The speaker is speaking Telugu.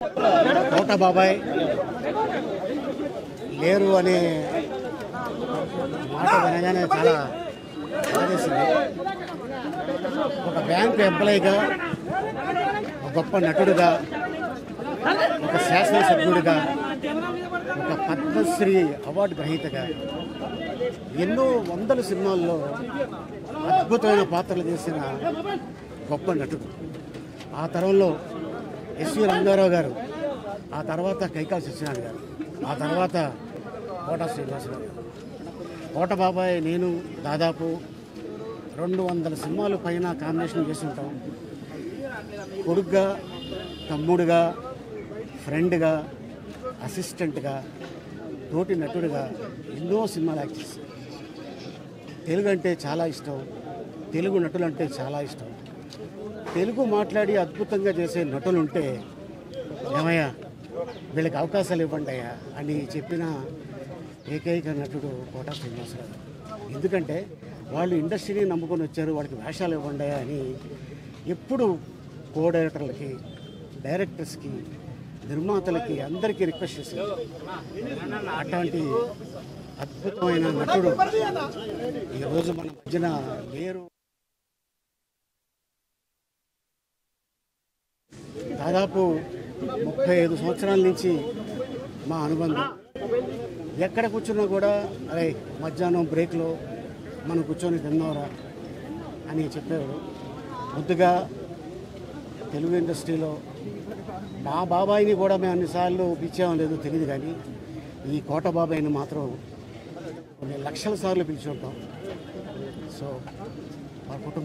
కోట బాబాయ్ లేరు అనే మాట వినగానే చాలా బాధేసింది. ఒక బ్యాంకు ఎంప్లాయీగా, ఒక గొప్ప నటుడుగా, ఒక శాసనసభ్యుడిగా, ఒక పద్మశ్రీ అవార్డు గ్రహీతగా ఎన్నో వందల సినిమాల్లో అద్భుతమైన పాత్రలు చేసిన గొప్ప నటుడు. ఆ తరంలో ఎస్వి రంగారావు గారు, ఆ తర్వాత కైకాల సత్యనారాయణ గారు, ఆ తర్వాత కోట శ్రీనివాసరావు గారు. కోట బాబాయ్ నేను దాదాపు 200 సినిమాలు పైన కాంబినేషన్ చేసి ఉంటాం. కొడుగ్గా, తమ్ముడుగా, ఫ్రెండ్గా, అసిస్టెంట్గా, తోటి నటుడిగా ఎన్నో సినిమాలు యాక్ట్ చేశాను. తెలుగు అంటే చాలా ఇష్టం, తెలుగు నటులు అంటే చాలా ఇష్టం. తెలుగు మాట్లాడి అద్భుతంగా చేసే నటులు ఉంటే ఏమయ్యా వీళ్ళకి అవకాశాలు ఇవ్వండి అయ్యా అని చెప్పిన ఏకైక నటుడు కోట శ్రీనివాసరావు. ఎందుకంటే వాళ్ళు ఇండస్ట్రీని నమ్ముకొని వచ్చారు, వాళ్ళకి వేషాలు ఇవ్వండి అని ఎప్పుడు కో డైరెక్టర్లకి, డైరెక్టర్స్కి, నిర్మాతలకి అందరికీ రిక్వెస్ట్ చేశారు. అట్లాంటి అద్భుతమైన నటుడు ఈరోజు మన మధ్యన లేరు. దాదాపు 35 సంవత్సరాల నుంచి మా అనుబంధం. ఎక్కడ కూర్చున్నా కూడా అరే మధ్యాహ్నం బ్రేక్లో మనం కూర్చొని తిన్నవరా అని చెప్పేవాడు. ముద్దుగా తెలుగు ఇండస్ట్రీలో మా బాబాయిని కూడా మేము అన్నిసార్లు పిలిచామో లేదో తెలియదు, కానీ ఈ కోట బాబాయిని మాత్రం కొన్ని లక్షల సార్లు పిలిచి ఉంటాం. సో మా కుటుంబం